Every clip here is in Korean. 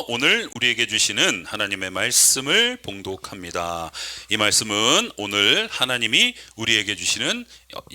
오늘 우리에게 주시는 하나님의 말씀을 봉독합니다. 이 말씀은 오늘 하나님이 우리에게 주시는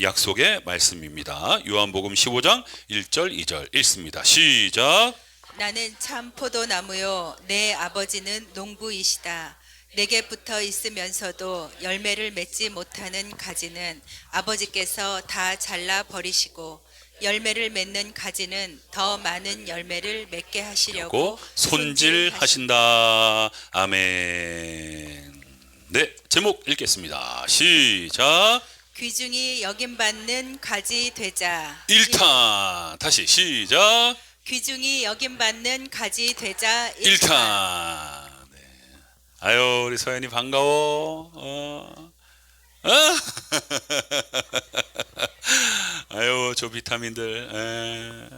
약속의 말씀입니다. 요한복음 15장 1절 2절 읽습니다. 시작. 나는 참 포도나무요 내 아버지는 농부이시다. 내게 붙어 있으면서도 열매를 맺지 못하는 가지는 아버지께서 다 잘라 버리시고 열매를 맺는 가지는 더 많은 열매를 맺게 하시려고 손질하신다. 아멘. 네, 제목 읽겠습니다. 시작. 귀중히 여김받는 가지 되자. 1탄. 다시 시작. 귀중히 여김받는 가지 되자. 1탄. 네. 아유, 우리 서연이 반가워. 아유, 저 비타민들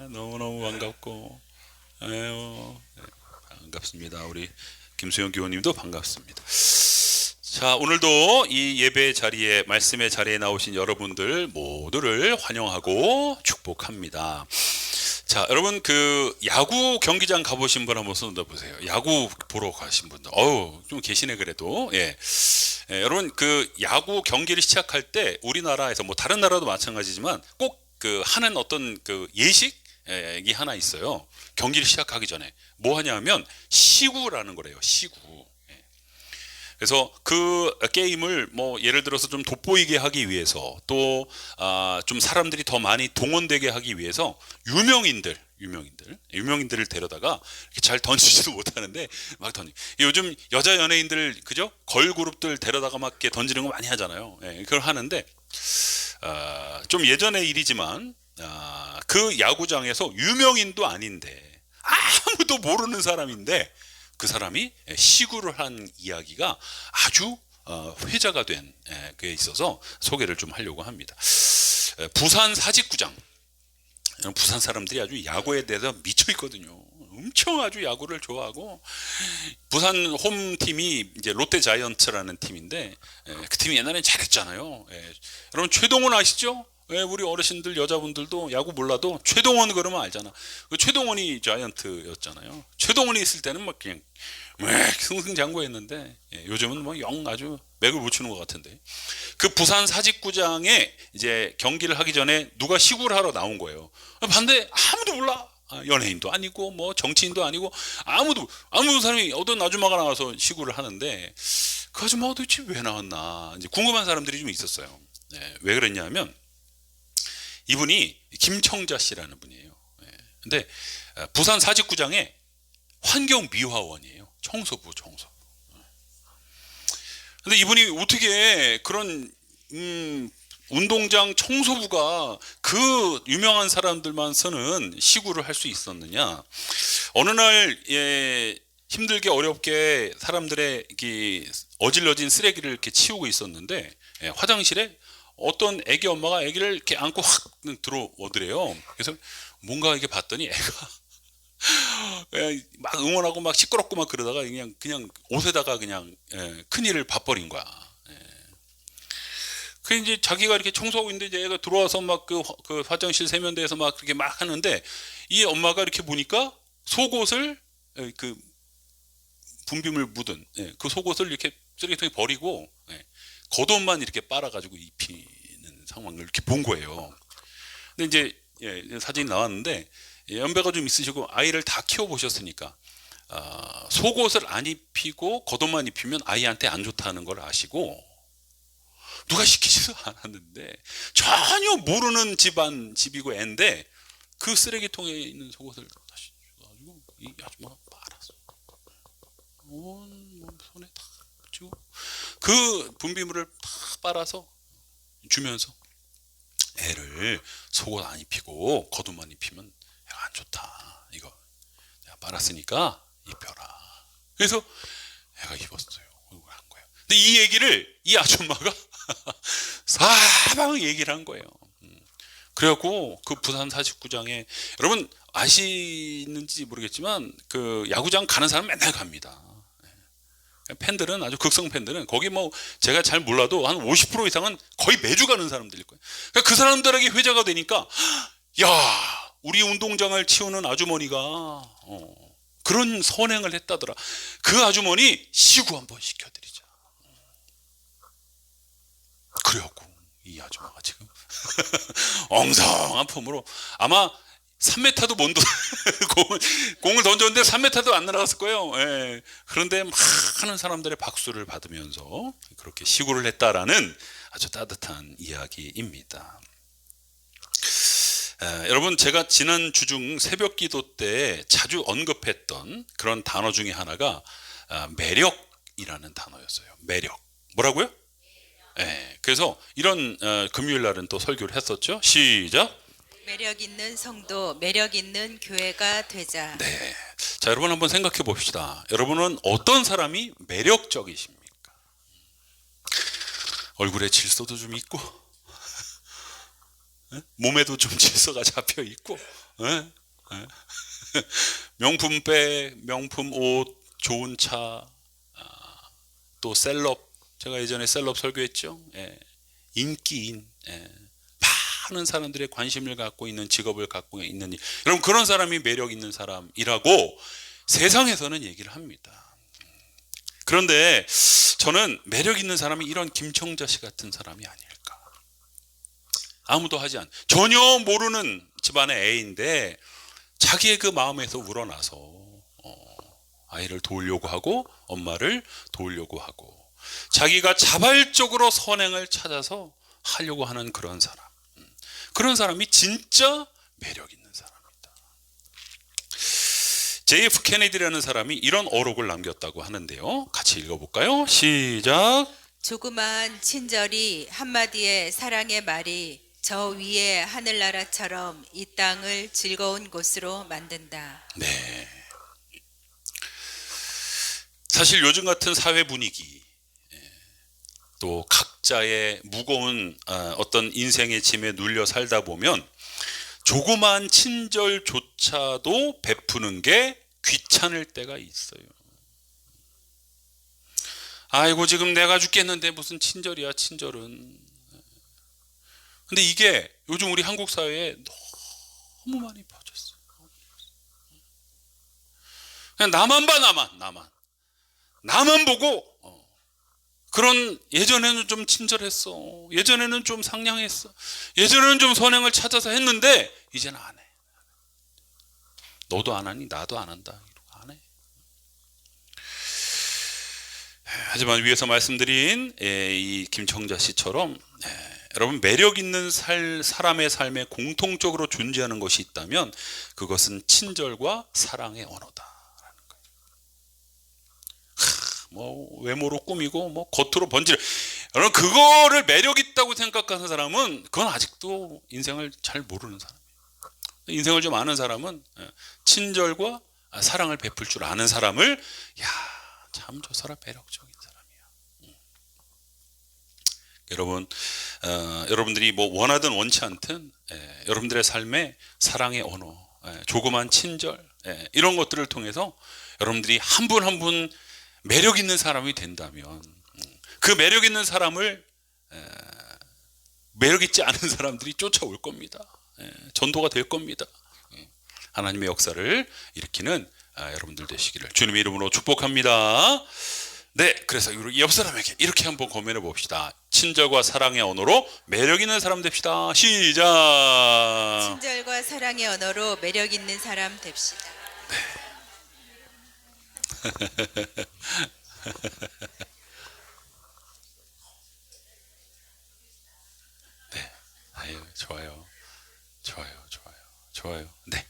너무너무 반갑고 아유, 네, 반갑습니다. 우리 김수영 교우님도 반갑습니다. 자, 오늘도 이 예배 자리에, 말씀의 자리에 나오신 여러분들 모두를 환영하고 축복합니다. 자, 여러분 그 야구 경기장 가보신 분 한번 손 들어보세요. 야구 보러 가신 분들, 좀 계시네 그래도. 여러분 그 야구 경기를 시작할 때 우리나라에서 뭐 다른 나라도 마찬가지지만 꼭 그 하는 어떤 그 예식이 하나 있어요. 경기를 시작하기 전에 뭐 하냐면 시구라는 거래요. 시구. 그래서 그 게임을 뭐 예를 들어서 좀 돋보이게 하기 위해서 또 좀 사람들이 더 많이 동원되게 하기 위해서 유명인들을 데려다가 이렇게 잘 던지지도 못하는데 막 던지. 요즘 여자 연예인들 그죠? 걸그룹들 데려다가 막 이렇게 던지는 거 많이 하잖아요. 그걸 하는데 좀 예전의 일이지만 그 야구장에서 유명인도 아닌데 아무도 모르는 사람인데 그 사람이 시구를 한 이야기가 아주 회자가 된 그에 있어서 소개를 좀 하려고 합니다. 부산 사직구장. 부산 사람들이 아주 야구에 대해서 미쳐 있거든요. 엄청 아주 야구를 좋아하고 부산 홈팀이 이제 롯데 자이언츠라는 팀인데 그 팀이 옛날엔 잘했잖아요. 여러분 최동원 아시죠? 우리 어르신들 여자분들도 야구 몰라도 최동원 그러면 알잖아. 그 최동원이 자이언트였잖아요. 최동원이 있을 때는 막 그냥 승승장구했는데 요즘은 뭐 영 아주 맥을 못 추는 것 같은데 그 부산 사직구장에 이제 경기를 하기 전에 누가 시구를 하러 나온 거예요. 반대 아무도 몰라. 연예인도 아니고 뭐 정치인도 아니고 아무 사람이 어떤 아줌마가 나와서 시구를 하는데 그 아줌마가 도대체 왜 나왔나 이제 궁금한 사람들이 좀 있었어요. 왜 그랬냐면 이분이 김청자 씨라는 분이에요. 근데 부산 사직구장에 환경미화원이에요. 청소부. 근데 이분이 어떻게 그런 운동장 청소부가 그 유명한 사람들만 쓰는 시구를 할 수 있었느냐? 어느 날 힘들게 어렵게 사람들의 어질러진 쓰레기를 이렇게 치우고 있었는데 화장실에 어떤 애기 엄마가 애기를 이렇게 안고 확 들어오더래요. 그래서 뭔가 이게 봤더니 애가 막 응원하고 막 시끄럽고 막 그러다가 그냥 옷에다가 그냥 큰일을 봐버린 거야. 그 이제 자기가 이렇게 청소하고 있는데 이제 애가 들어와서 막 그 화장실 세면대에서 막 그렇게 막 하는데 이 엄마가 이렇게 보니까 속옷을 그 분비물 묻은 그 속옷을 이렇게 쓰레기통에 버리고 겉옷만 이렇게 빨아가지고 입히는 상황을 이렇게 본 거예요. 근데 이제 사진이 나왔는데 연배가 좀 있으시고 아이를 다 키워보셨으니까 속옷을 안 입히고 겉옷만 입히면 아이한테 안 좋다는 걸 아시고 누가 시키지도 않았는데 전혀 모르는 집이고 애인데 그 쓰레기통에 있는 속옷을 다시 줘가지고 이 아줌마가 빨았어. 온 손에 다 붙이고 그 분비물을 다 빨아서 주면서 애를 속옷 안 입히고 겉옷만 입히면 애가 안 좋다. 이거 내가 빨았으니까 입혀라. 그래서 애가 입었어요. 한 거예요. 근데 이 얘기를 이 아줌마가 사방 얘기를 한 거예요. 그래갖고 그 부산 사직구장에 여러분 아시는지 모르겠지만 그 야구장 가는 사람 맨날 갑니다. 팬들은 아주 극성 팬들은 거기 뭐 제가 잘 몰라도 한 50% 이상은 거의 매주 가는 사람들일 거예요. 그러니까 그 사람들에게 회자가 되니까 야 우리 운동장을 치우는 아주머니가 그런 선행을 했다더라. 그 아주머니 시구 한번 시켜드리자. 그래갖고 이 아줌마가 지금 엉성한 폼으로 아마 3m도 못 공을 던졌는데 3m도 안 날아갔을 거예요. 예. 그런데 많은 사람들의 박수를 받으면서 그렇게 시구를 했다라는 아주 따뜻한 이야기입니다. 여러분, 제가 지난 주중 새벽 기도 때 자주 언급했던 그런 단어 중에 하나가 매력이라는 단어였어요. 매력. 뭐라고요? 네, 그래서 이런 금요일 날은 또 설교를 했었죠. 시작. 매력 있는 성도, 매력 있는 교회가 되자. 네. 자, 여러분 한번 생각해 봅시다. 여러분은 어떤 사람이 매력적이십니까? 얼굴에 질서도 좀 있고, 몸에도 좀 질서가 잡혀 있고, 명품백, 명품 옷, 좋은 차, 또 셀럽. 제가 예전에 셀럽 설교했죠. 인기인, 많은 사람들의 관심을 갖고 있는 직업을 갖고 있는, 여러분 그런 사람이 매력 있는 사람이라고 세상에서는 얘기를 합니다. 그런데 저는 매력 있는 사람이 이런 김청자 씨 같은 사람이 아닐까. 아무도 하지 않, 전혀 모르는 집안의 애인데 자기의 그 마음에서 우러나서 아이를 도우려고 하고 엄마를 도우려고 하고 자기가 자발적으로 선행을 찾아서 하려고 하는 그런 사람. 그런 사람이 진짜 매력 있는 사람이다. JF 케네디라는 사람이 이런 어록을 남겼다고 하는데요. 같이 읽어볼까요? 시작. 조그만 친절이 한마디의 사랑의 말이 저 위의 하늘나라처럼 이 땅을 즐거운 곳으로 만든다. 네. 사실 요즘 같은 사회 분위기, 또 각자의 무거운 어떤 인생의 짐에 눌려 살다 보면 조그만 친절조차도 베푸는 게 귀찮을 때가 있어요. 아이고 지금 내가 죽겠는데 무슨 친절이야 친절은. 근데 이게 요즘 우리 한국 사회에 너무 많이 퍼졌어요. 그냥 나만 봐 나만 보고 그런, 예전에는 좀 친절했어, 예전에는 좀 상냥했어, 예전에는 좀 선행을 찾아서 했는데 이제는 안 해. 너도 안 하니 나도 안 한다. 안 해. 하지만 위에서 말씀드린 이 김청자 씨처럼 여러분 매력 있는 사람의 삶에 공통적으로 존재하는 것이 있다면 그것은 친절과 사랑의 언어다. 뭐 외모로 꾸미고 뭐 겉으로 번지를, 여러분 그거를 매력 있다고 생각하는 사람은 그건 아직도 인생을 잘 모르는 사람이에요. 인생을 좀 아는 사람은 친절과 사랑을 베풀 줄 아는 사람을, 야, 참 저 사람 매력적인 사람이야. 여러분, 여러분들이 뭐 원하든 원치 않든 여러분들의 삶에 사랑의 언어, 조그만 친절, 이런 것들을 통해서 여러분들이 한 분 한 분 매력 있는 사람이 된다면 그 매력 있는 사람을 매력 있지 않은 사람들이 쫓아올 겁니다. 전도가 될 겁니다. 하나님의 역사를 일으키는 여러분들 되시기를 주님의 이름으로 축복합니다. 네, 그래서 옆 사람에게 이렇게 한번 고민해 봅시다. 친절과 사랑의 언어로 매력 있는 사람 됩시다. 시작. 친절과 사랑의 언어로 매력 있는 사람 됩시다. 네, 아유 좋아요. 네.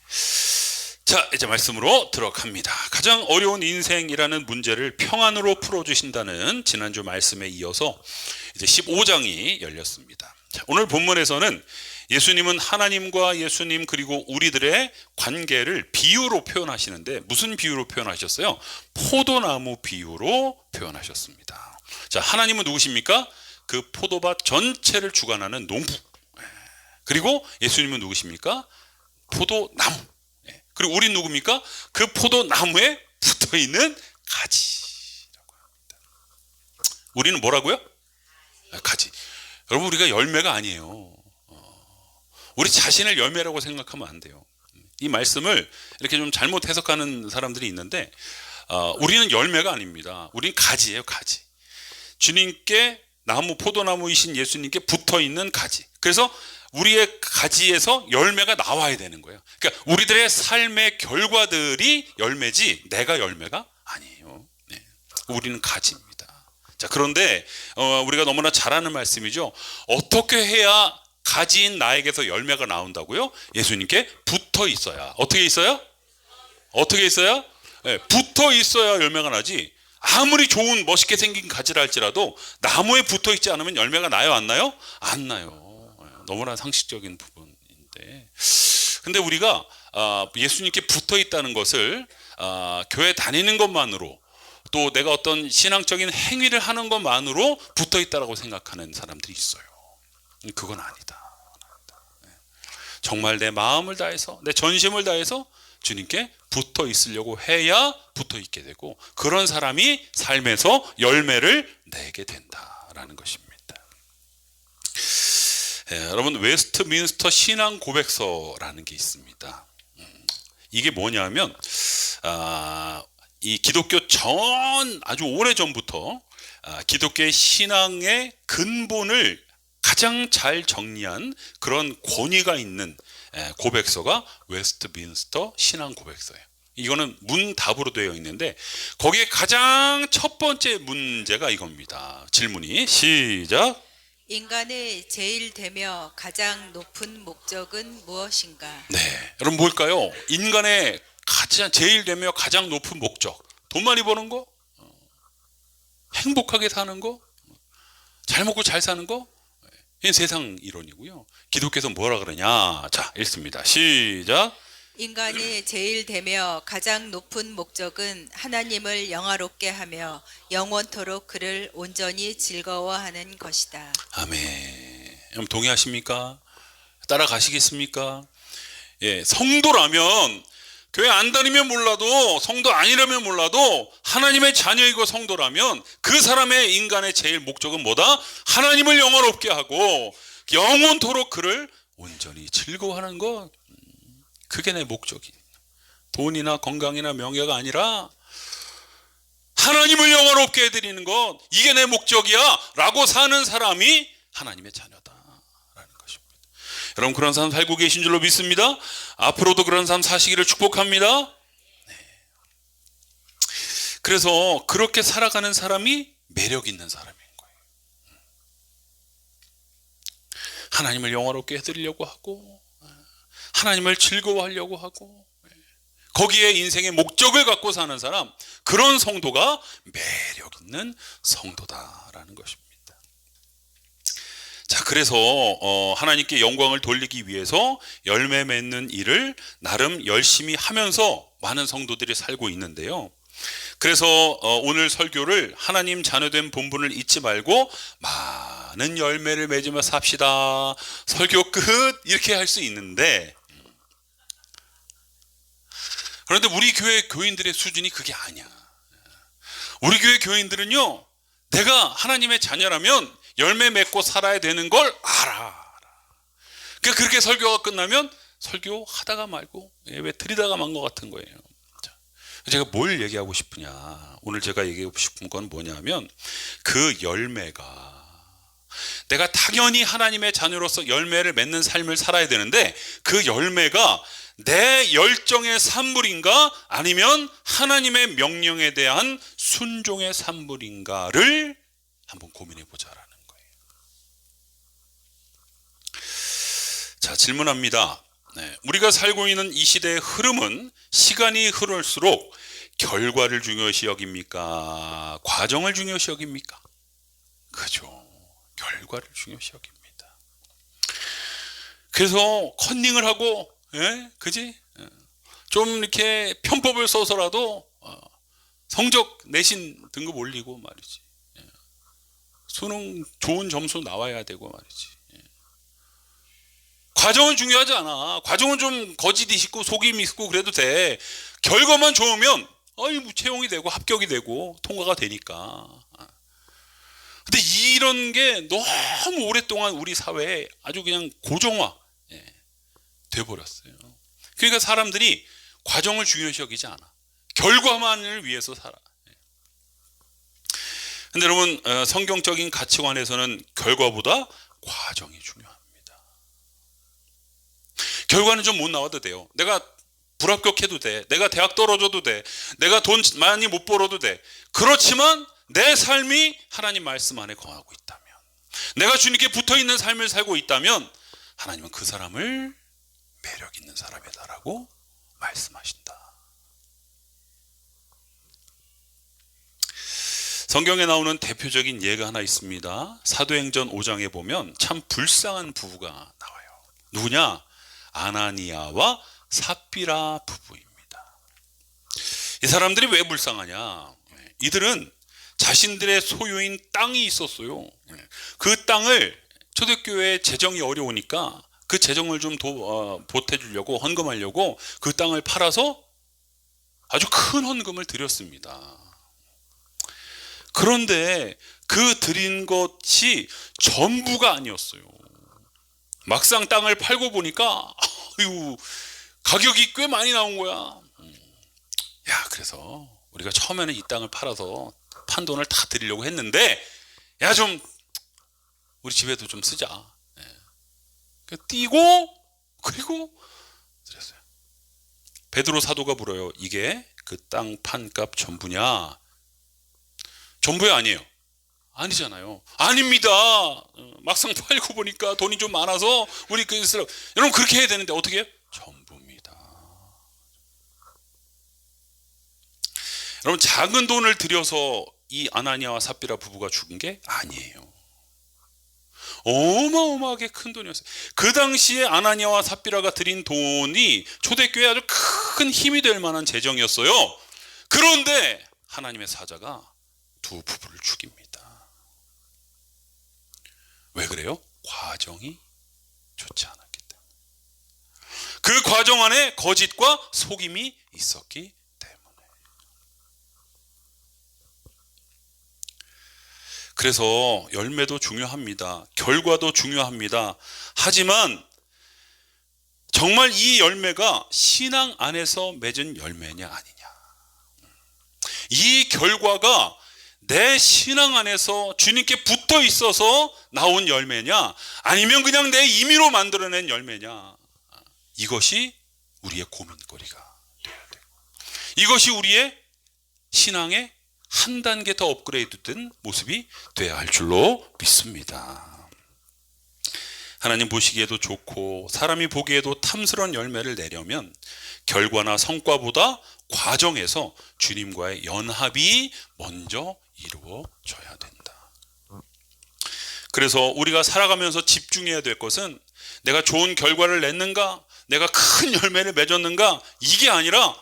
자, 이제 말씀으로 들어갑니다. 가장 어려운 인생이라는 문제를 평안으로 풀어주신다는 지난주 말씀에 이어서 이제 15장이 열렸습니다. 자, 오늘 본문에서는 예수님은 하나님과 예수님 그리고 우리들의 관계를 비유로 표현하시는데 무슨 비유로 표현하셨어요? 포도나무 비유로 표현하셨습니다. 자, 하나님은 누구십니까? 그 포도밭 전체를 주관하는 농부. 그리고 예수님은 누구십니까? 포도나무. 그리고 우린 누굽니까? 그 포도나무에 붙어있는 가지라고 합니다. 우리는 뭐라고요? 가지. 여러분 우리가 열매가 아니에요. 우리 자신을 열매라고 생각하면 안 돼요. 이 말씀을 이렇게 좀 잘못 해석하는 사람들이 있는데 우리는 열매가 아닙니다. 우리는 가지예요, 가지. 주님께 포도나무이신 예수님께 붙어있는 가지. 그래서 우리의 가지에서 열매가 나와야 되는 거예요. 그러니까 우리들의 삶의 결과들이 열매지 내가 열매가 아니에요. 네. 우리는 가지입니다. 자, 그런데 우리가 너무나 잘 아는 말씀이죠. 어떻게 해야 가지인 나에게서 열매가 나온다고요? 예수님께 붙어 있어야. 어떻게 있어요? 어떻게 있어요? 네, 붙어 있어야 열매가 나지. 아무리 좋은 멋있게 생긴 가지라 할지라도 나무에 붙어 있지 않으면 열매가 나요, 안 나요? 안 나요. 너무나 상식적인 부분인데, 근데 우리가 예수님께 붙어 있다는 것을 교회 다니는 것만으로, 또 내가 어떤 신앙적인 행위를 하는 것만으로 붙어 있다라고 생각하는 사람들이 있어요. 그건 아니다. 정말 내 마음을 다해서, 내 전심을 다해서 주님께 붙어 있으려고 해야 붙어 있게 되고, 그런 사람이 삶에서 열매를 내게 된다라는 것입니다. 여러분, 웨스트민스터 신앙 고백서라는 게 있습니다. 이게 뭐냐면 이 기독교 아주 오래 전부터 기독교의 신앙의 근본을 가장 잘 정리한 그런 권위가 있는 고백서가 웨스트민스터 신앙 고백서예요. 이거는 문답으로 되어 있는데 거기에 가장 첫 번째 문제가 이겁니다. 질문이 시작. 인간의 제일 되며 가장 높은 목적은 무엇인가? 네, 여러분 뭘까요? 인간의 제일 되며 가장 높은 목적, 돈 많이 버는 거, 행복하게 사는 거, 잘 먹고 잘 사는 거, 이게 세상 이론이고요. 기독교에서 뭐라 그러냐? 자, 읽습니다. 시작. 인간이 제일 되며 가장 높은 목적은 하나님을 영화롭게 하며 영원토록 그를 온전히 즐거워하는 것이다. 아멘. 여러분 동의하십니까? 따라가시겠습니까? 예, 성도라면, 교회 안 다니면 몰라도, 성도 아니라면 몰라도 하나님의 자녀이고 성도라면 그 사람의 인간의 제일 목적은 뭐다? 하나님을 영화롭게 하고 영원토록 그를 온전히 즐거워하는 것. 그게 내 목적이. 돈이나 건강이나 명예가 아니라 하나님을 영화롭게 해드리는 것, 이게 내 목적이야 라고 사는 사람이 하나님의 자녀다라는 것입니다. 여러분 그런 삶 살고 계신 줄로 믿습니다. 앞으로도 그런 삶 사시기를 축복합니다. 네. 그래서 그렇게 살아가는 사람이 매력 있는 사람인 거예요. 하나님을 영화롭게 해드리려고 하고 하나님을 즐거워하려고 하고 거기에 인생의 목적을 갖고 사는 사람, 그런 성도가 매력 있는 성도다라는 것입니다. 자, 그래서 하나님께 영광을 돌리기 위해서 열매 맺는 일을 나름 열심히 하면서 많은 성도들이 살고 있는데요. 그래서 오늘 설교를 하나님 자녀된 본분을 잊지 말고 많은 열매를 맺으며 삽시다. 설교 끝 이렇게 할 수 있는데, 그런데 우리 교회 교인들의 수준이 그게 아니야. 우리 교회 교인들은요, 내가 하나님의 자녀라면 열매 맺고 살아야 되는 걸 알아. 그러니까 그렇게 설교가 끝나면 설교 하다가 말고 왜 들이다가 만 것 같은 거예요. 제가 뭘 얘기하고 싶으냐, 오늘 제가 얘기하고 싶은 건 뭐냐면, 그 열매가 내가 당연히 하나님의 자녀로서 열매를 맺는 삶을 살아야 되는데, 그 열매가 내 열정의 산물인가 아니면 하나님의 명령에 대한 순종의 산물인가를 한번 고민해 보자라는 거예요. 자, 질문합니다. 네, 우리가 살고 있는 이 시대의 흐름은 시간이 흐를수록 결과를 중요시 여깁니까? 과정을 중요시 여깁니까? 그죠. 결과를 중요시 여깁니다. 그래서 컨닝을 하고, 그지? 좀 이렇게 편법을 써서라도 성적 내신 등급 올리고 말이지. 수능 좋은 점수 나와야 되고 말이지. 과정은 중요하지 않아. 과정은 좀 거짓이 있고 속임이 있고 그래도 돼. 결과만 좋으면 채용이 되고 합격이 되고 통과가 되니까. 근데 이런 게 너무 오랫동안 우리 사회에 아주 그냥 고정화 돼버렸어요. 그러니까 사람들이 과정을 중요시 여기지 않아. 결과만을 위해서 살아. 근데 여러분, 성경적인 가치관에서는 결과보다 과정이 중요합니다. 결과는 좀 못 나와도 돼요. 내가 불합격해도 돼. 내가 대학 떨어져도 돼. 내가 돈 많이 못 벌어도 돼. 그렇지만 내 삶이 하나님 말씀 안에 거하고 있다면, 내가 주님께 붙어있는 삶을 살고 있다면 하나님은 그 사람을 매력 있는 사람이다라고 말씀하신다. 성경에 나오는 대표적인 예가 하나 있습니다. 사도행전 5장에 보면 참 불쌍한 부부가 나와요. 누구냐? 아나니아와 삽비라 부부입니다. 이 사람들이 왜 불쌍하냐? 이들은 자신들의 소유인 땅이 있었어요. 그 땅을 초대교회 재정이 어려우니까 그 재정을 좀 보태주려고, 헌금하려고 그 땅을 팔아서 아주 큰 헌금을 드렸습니다. 그런데 그 드린 것이 전부가 아니었어요. 막상 땅을 팔고 보니까 가격이 꽤 많이 나온 거야. 그래서 우리가 처음에는 이 땅을 팔아서 판 돈을 다 드리려고 했는데, 좀 우리 집에도 좀 쓰자. 띄고 그리고 드렸어요. 베드로 사도가 물어요. 이게 그 땅 판값 전부냐? 전부야 아니에요? 아니잖아요. 아닙니다. 막상 팔고 보니까 돈이 좀 많아서 우리 여러분 그렇게 해야 되는데 어떻게 해요? 전부입니다. 여러분, 작은 돈을 들여서 이 아나니아와 삽비라 부부가 죽은 게 아니에요. 어마어마하게 큰 돈이었어요. 그 당시에 아나니아와 삽비라가 드린 돈이 초대교회에 아주 큰 힘이 될 만한 재정이었어요. 그런데 하나님의 사자가 두 부부를 죽입니다. 왜 그래요? 과정이 좋지 않았기 때문에. 그 과정 안에 거짓과 속임이 있었기 때문에. 그래서 열매도 중요합니다. 결과도 중요합니다. 하지만 정말 이 열매가 신앙 안에서 맺은 열매냐 아니냐, 이 결과가 내 신앙 안에서 주님께 붙어 있어서 나온 열매냐, 아니면 그냥 내 임의로 만들어낸 열매냐, 이것이 우리의 고민거리가 되어야 돼요. 이것이 우리의 신앙의 한 단계 더 업그레이드된 모습이 되어야 할 줄로 믿습니다. 하나님 보시기에도 좋고 사람이 보기에도 탐스러운 열매를 내려면 결과나 성과보다 과정에서 주님과의 연합이 먼저 이루어져야 된다. 그래서 우리가 살아가면서 집중해야 될 것은 내가 좋은 결과를 냈는가, 내가 큰 열매를 맺었는가, 이게 아니라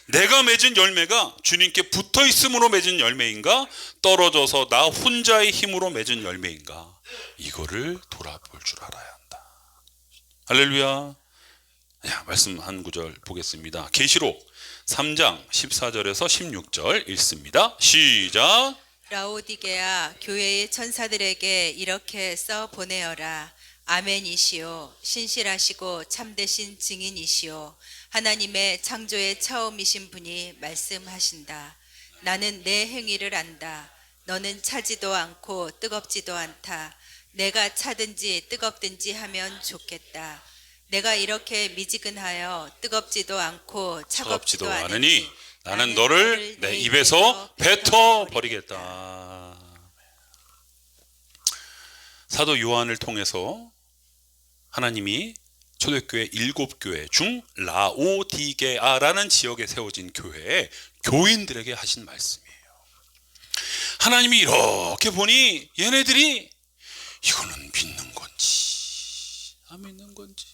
내가 맺은 열매가 주님께 붙어 있음으로 맺은 열매인가, 떨어져서 나 혼자의 힘으로 맺은 열매인가, 이거를 돌아볼 줄 알아야 한다. 할렐루야. 말씀 한 구절 보겠습니다. 계시록 3장 14절에서 16절 읽습니다. 시작. 라오디게아 교회의 천사들에게 이렇게 써 보내어라. 아멘이시오. 신실하시고 참되신 증인이시오. 하나님의 창조의 처음이신 분이 말씀하신다. 나는 내 행위를 안다. 너는 차지도 않고 뜨겁지도 않다. 내가 차든지 뜨겁든지 하면 좋겠다. 내가 이렇게 미지근하여 뜨겁지도 않고 차갑지도 않으니 나는 너를 내 입에서 뱉어 버리겠다. 사도 요한을 통해서 하나님이 초대교회 7교회 중 라오디게아라는 지역에 세워진 교회에 교인들에게 하신 말씀이에요. 하나님이 이렇게 보니 얘네들이 이거는 믿는 건지 안 믿는 건지,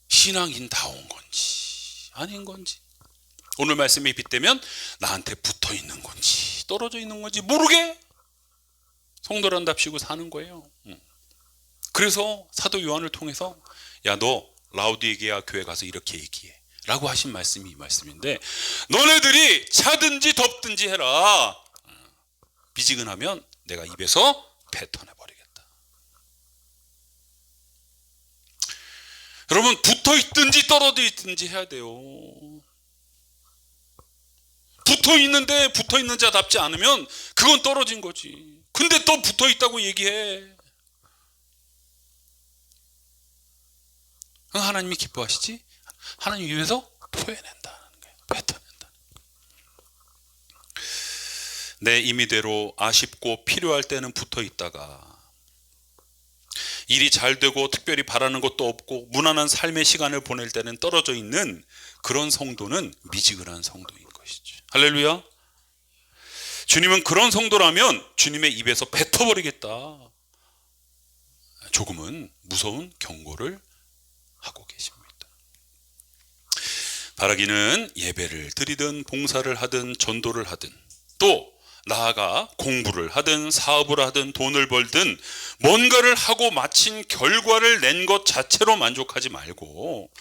신앙인다운 건지 아닌 건지, 오늘 말씀에 빗대면 나한테 붙어 있는 건지 떨어져 있는 건지 모르게 성도란답시고 사는 거예요. 그래서 사도 요한을 통해서 야, 너 라오디게아 교회 가서 이렇게 얘기해 라고 하신 말씀이 이 말씀인데, 너네들이 차든지 덥든지 해라. 미지근하면 내가 입에서 뱉어내버리겠다. 여러분, 붙어 있든지 떨어져 있든지 해야 돼요. 붙어 있는데 붙어 있는 자답지 않으면 그건 떨어진 거지. 근데 또 붙어 있다고 얘기해. 하나님이 기뻐하시지? 하나님 위해서 토해낸다는 거예요. 뱉어낸다. 내 임의대로 아쉽고 필요할 때는 붙어 있다가 일이 잘 되고 특별히 바라는 것도 없고 무난한 삶의 시간을 보낼 때는 떨어져 있는 그런 성도는 미지근한 성도인 것이죠. 할렐루야. 주님은 그런 성도라면 주님의 입에서 뱉어버리겠다, 조금은 무서운 경고를 하고 계십니다. 바라기는 예배를 드리든 봉사를 하든 전도를 하든 또 나아가 공부를 하든 사업을 하든 돈을 벌든 뭔가를 하고 마친 결과를 낸 것 자체로 만족하지 말고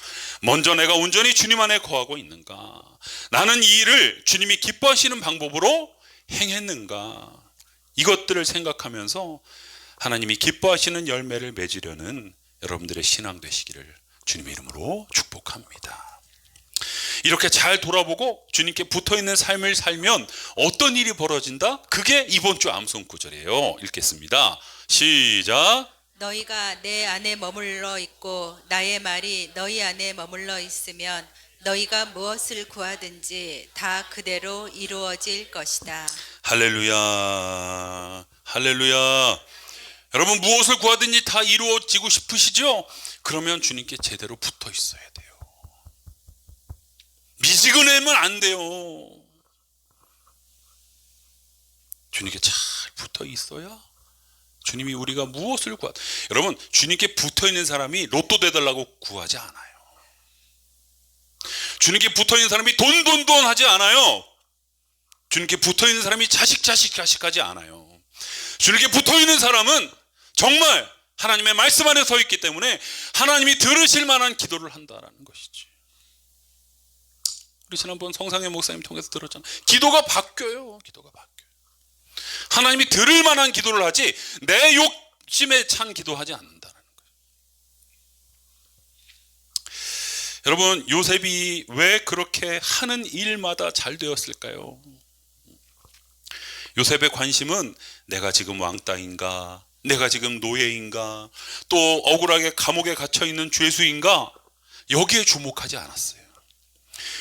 먼저 내가 온전히 주님 안에 거하고 있는가, 나는 이 일을 주님이 기뻐하시는 방법으로 행했는가, 이것들을 생각하면서 하나님이 기뻐하시는 열매를 맺으려는 여러분들의 신앙 되시기를 주님의 이름으로 축복합니다. 이렇게 잘 돌아보고 주님께 붙어있는 삶을 살면 어떤 일이 벌어진다? 그게 이번 주 암송 구절이에요. 읽겠습니다. 시작. 너희가 내 안에 머물러 있고 나의 말이 너희 안에 머물러 있으면 너희가 무엇을 구하든지 다 그대로 이루어질 것이다. 할렐루야. 할렐루야. 여러분, 무엇을 구하든지 다 이루어지고 싶으시죠? 그러면 주님께 제대로 붙어 있어야 돼요. 미지근하면 안 돼요. 주님께 잘 붙어 있어야 주님이 우리가 무엇을 여러분, 주님께 붙어 있는 사람이 로또 되달라고 구하지 않아요. 주님께 붙어 있는 사람이 돈 하지 않아요. 주님께 붙어 있는 사람이 자식 하지 않아요. 주님께 붙어 있는 사람은 정말 하나님의 말씀 안에 서 있기 때문에 하나님이 들으실 만한 기도를 한다라는 것이지. 우리 지난번 성상의 목사님 통해서 들었잖아요. 기도가 바뀌어요. 기도가 바뀌어요. 하나님이 들을 만한 기도를 하지 내 욕심에 찬 기도하지 않는다는 거예요. 여러분, 요셉이 왜 그렇게 하는 일마다 잘 되었을까요? 요셉의 관심은 내가 지금 왕따인가, 내가 지금 노예인가, 또 억울하게 감옥에 갇혀있는 죄수인가, 여기에 주목하지 않았어요.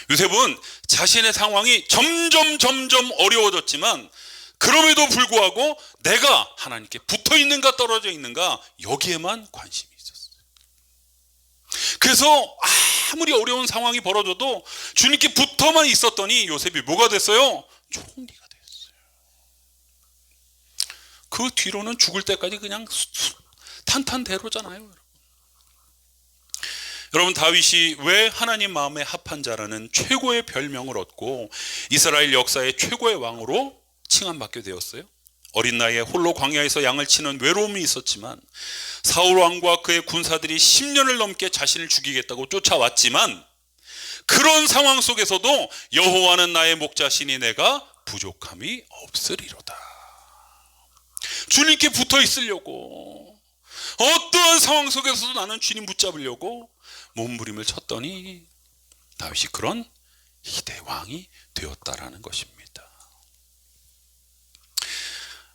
요셉은 자신의 상황이 점점 어려워졌지만 그럼에도 불구하고 내가 하나님께 붙어 있는가 떨어져 있는가, 여기에만 관심이 있었어요. 그래서 아무리 어려운 상황이 벌어져도 주님께 붙어만 있었더니 요셉이 뭐가 됐어요? 총리가 됐어요. 그 뒤로는 죽을 때까지 그냥 탄탄대로잖아요. 여러분, 다윗이 왜 하나님 마음에 합한 자라는 최고의 별명을 얻고 이스라엘 역사의 최고의 왕으로 칭함받게 되었어요? 어린 나이에 홀로 광야에서 양을 치는 외로움이 있었지만 사울 왕과 그의 군사들이 10년을 넘게 자신을 죽이겠다고 쫓아왔지만 그런 상황 속에서도 여호와는 나의 목자시니 내가 부족함이 없으리로다. 주님께 붙어 있으려고, 어떠한 상황 속에서도 나는 주님 붙잡으려고 몸부림을 쳤더니 다윗이 그런 희대 왕이 되었다라는 것입니다.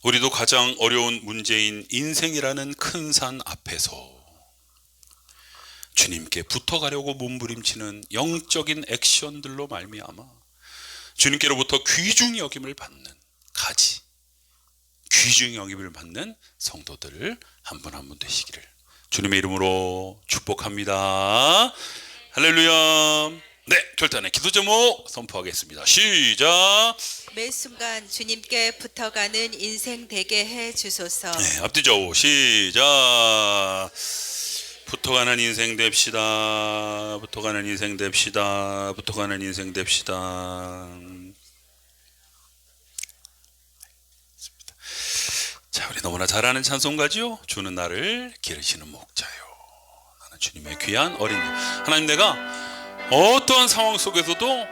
우리도 가장 어려운 문제인 인생이라는 큰 산 앞에서 주님께 붙어가려고 몸부림치는 영적인 액션들로 말미암아 주님께로부터 귀중히 여김을 받는 귀중히 여김을 받는 성도들 한 분 한 분 되시기를 주님의 이름으로 축복합니다. 할렐루야. 네, 결단의 기도 제목 선포하겠습니다. 시작. 매 순간 주님께 붙어가는 인생 되게 해 주소서. 네, 앞뒤 좌우 시작. 붙어가는 인생 됩시다. 붙어가는 인생 됩시다. 붙어가는 인생 됩시다. 자, 우리 너무나 잘 아는 찬송가죠. 주는 나를 기르시는 목자요. 나는 주님의 귀한 어린 양. 하나님, 내가 어떠한 상황 속에서도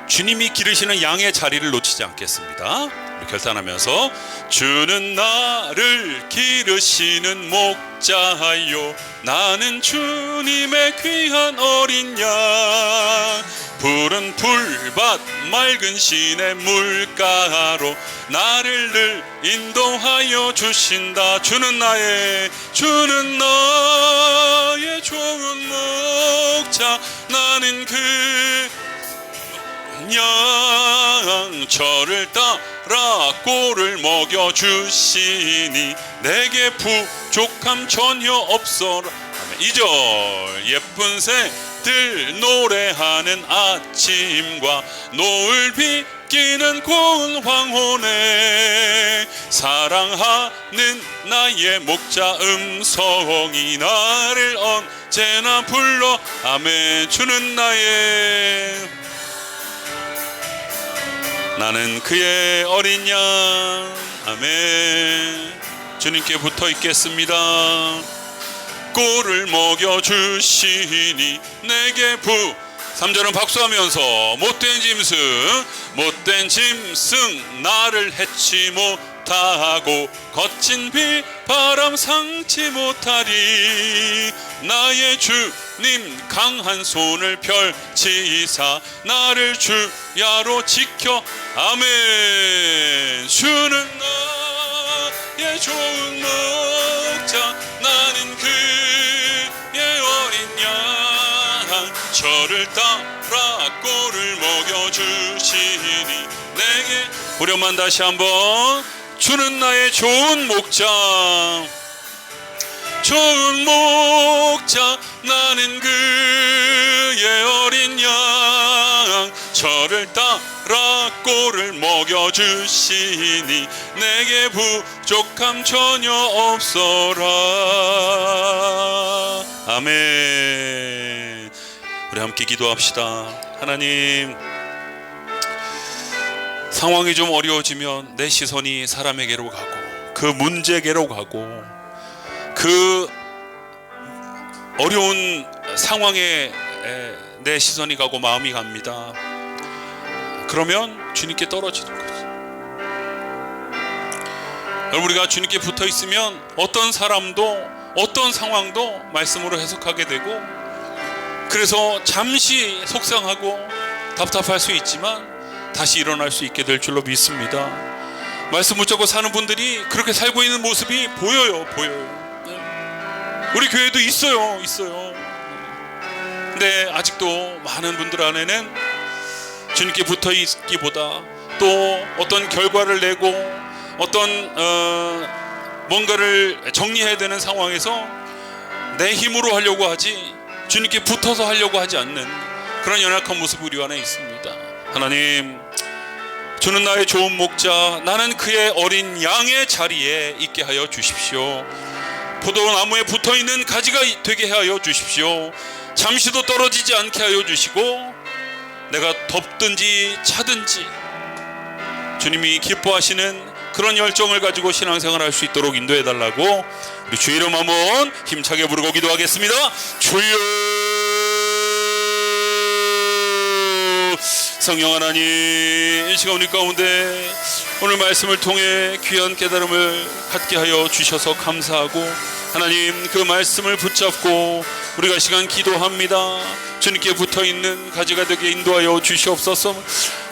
주님이 기르시는 양의 자리를 놓치지 않겠습니다. 우리 결단하면서 주는 나를 기르시는 목자요, 나는 주님의 귀한 어린 양. 푸른 풀밭 맑은 시내 물가로 나를 늘 인도하여 주신다. 주는 나의 좋은 목자. 나는 그 양 저를 따라 꼴을 먹여 주시니 내게 부족함 전혀 없어라. 2절 예쁜 새들 노래하는 아침과 노을 비끼는 고운 황혼에 사랑하는 나의 목자 음성이 나를 언제나 불러. 아멘. 주는 나는 그의 어린 양. 아멘. 주님께 붙어 있겠습니다. 꼴을 먹여 주시니 내게 3절은 박수하면서 못된 짐승 나를 해치 못하고 거친 비바람 상치 못하리. 나의 주님 강한 손을 펼치사 나를 주야로 지켜. 아멘. 주는 나의 좋은 목자. 나는 그의 어린 양. 저를 따라 꼴을 먹여주시니 내게. 후렴만 다시 한번. 주는 나의 좋은 목자. 좋은 목자. 나는 그의 어린 양. 저를 따라 꼴을 먹여주시니 내게 부족함 전혀 없어라. 아멘. 우리 함께 기도합시다. 하나님, 상황이 좀 어려워지면 내 시선이 사람에게로 가고 그 문제계로 가고 그 어려운 상황에 내 시선이 가고 마음이 갑니다. 그러면 주님께 떨어지는 거죠. 여러분, 우리가 주님께 붙어 있으면 어떤 사람도 어떤 상황도 말씀으로 해석하게 되고, 그래서 잠시 속상하고 답답할 수 있지만 다시 일어날 수 있게 될 줄로 믿습니다. 말씀 붙잡고 사는 분들이 그렇게 살고 있는 모습이 보여요. 우리 교회도 있어요. 근데 아직도 많은 분들 안에는 주님께 붙어 있기보다 또 어떤 결과를 내고 어떤 뭔가를 정리해야 되는 상황에서 내 힘으로 하려고 하지 주님께 붙어서 하려고 하지 않는 그런 연약한 모습이 우리 안에 있습니다. 하나님, 주는 나의 좋은 목자. 나는 그의 어린 양의 자리에 있게 하여 주십시오. 포도나무에 붙어있는 가지가 되게 하여 주십시오. 잠시도 떨어지지 않게 하여 주시고, 내가 덥든지 차든지 주님이 기뻐하시는 그런 열정을 가지고 신앙생활 할 수 있도록 인도해 달라고 우리 주 이름 한번 힘차게 부르고 기도하겠습니다. 주여. 성령 하나님, 이 시간 우리 가운데 오늘 말씀을 통해 귀한 깨달음을 갖게 하여 주셔서 감사하고, 하나님 그 말씀을 붙잡고 우리가 시간 기도합니다. 주님께 붙어있는 가지가 되게 인도하여 주시옵소서.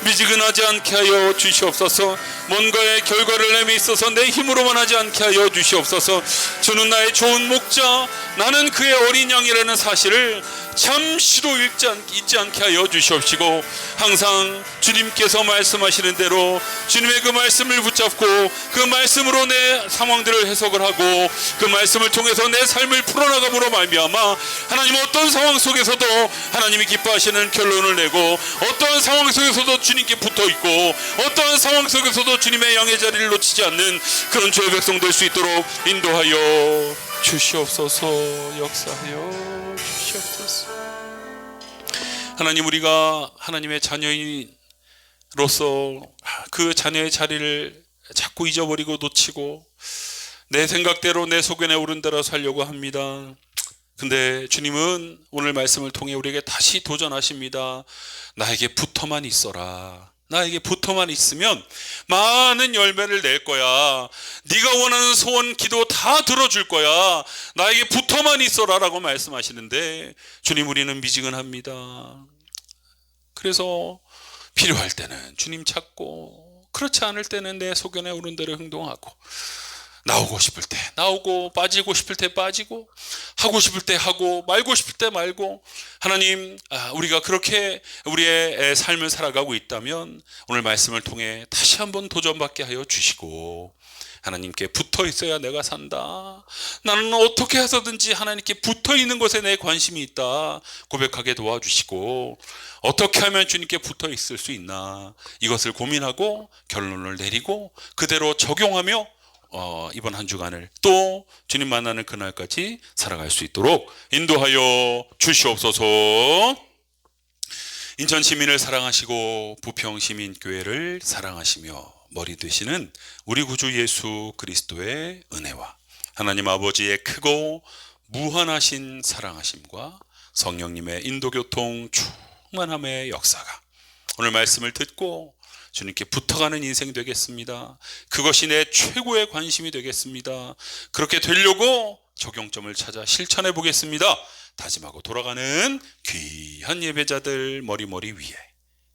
미지근하지 않게 하여 주시옵소서. 뭔가의 결과를 내미 있어서 내 힘으로만 하지 않게 하여 주시옵소서. 주는 나의 좋은 목자, 나는 그의 어린 양이라는 사실을 잠시도 잊지 않게 하여 주시옵시고, 항상 주님께서 말씀하시는 대로 주님의 그 말씀을 붙잡고 그 말씀으로 내 상황들을 해석을 하고 그 말씀을 통해서 내 삶을 풀어나감으로 말미암아 하나님 어떤 상황 속에서도 하나님이 기뻐하시는 결론을 내고, 어떤 상황 속에서도 주님께 붙어있고, 어떤 상황 속에서도 주님의 양의 자리를 놓치지 않는 그런 주의 백성 될 수 있도록 인도하여 주시옵소서. 역사하여 주시옵소서. 하나님, 우리가 하나님의 자녀로서 그 자녀의 자리를 자꾸 잊어버리고 놓치고 내 생각대로 내 소견에 오른 대로 살려고 합니다. 근데 주님은 오늘 말씀을 통해 우리에게 다시 도전하십니다. 나에게 붙어만 있어라. 나에게 붙어만 있으면 많은 열매를 낼 거야. 네가 원하는 소원 기도 다 들어줄 거야. 나에게 붙어만 있어라 라고 말씀하시는데 주님, 우리는 미지근합니다. 그래서 필요할 때는 주님 찾고, 그렇지 않을 때는 내 소견에 오른 대로 행동하고, 나오고 싶을 때 나오고, 빠지고 싶을 때 빠지고, 하고 싶을 때 하고, 말고 싶을 때 말고. 하나님, 우리가 그렇게 우리의 삶을 살아가고 있다면 오늘 말씀을 통해 다시 한번 도전받게 하여 주시고, 하나님께 붙어 있어야 내가 산다, 나는 어떻게 해서든지 하나님께 붙어 있는 것에 내 관심이 있다 고백하게 도와주시고, 어떻게 하면 주님께 붙어 있을 수 있나, 이것을 고민하고 결론을 내리고 그대로 적용하며 이번 한 주간을 또 주님 만나는 그날까지 살아갈 수 있도록 인도하여 주시옵소서. 인천 시민을 사랑하시고 부평 시민교회를 사랑하시며 머리 되시는 우리 구주 예수 그리스도의 은혜와 하나님 아버지의 크고 무한하신 사랑하심과 성령님의 인도교통 충만함의 역사가 오늘 말씀을 듣고 주님께 붙어가는 인생 되겠습니다. 그것이 내 최고의 관심이 되겠습니다. 그렇게 되려고 적용점을 찾아 실천해 보겠습니다. 다짐하고 돌아가는 귀한 예배자들 머리 위에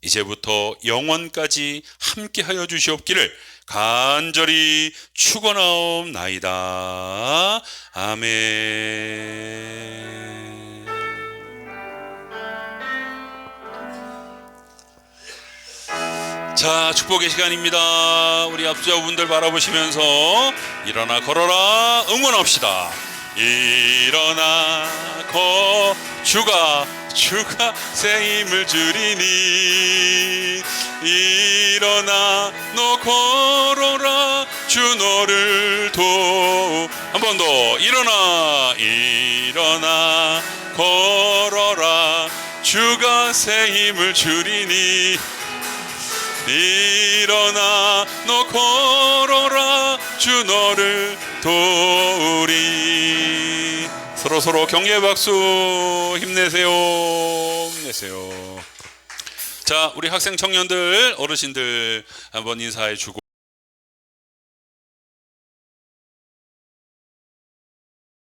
이제부터 영원까지 함께하여 주시옵기를 간절히 축원하옵나이다. 아멘. 자, 축복의 시간입니다. 우리 앞자분들 바라보시면서 일어나 걸어라 응원합시다. 일어나 주가 새 힘을 주리니, 일어나 너 걸어라 주 너를 한 번 더. 일어나 걸어라 주가 새 힘을 주리니, 일어나 너 걸어라 주 너를 도우리. 서로 격려의 박수. 힘내세요. 자, 우리 학생 청년들 어르신들 한번 인사해 주고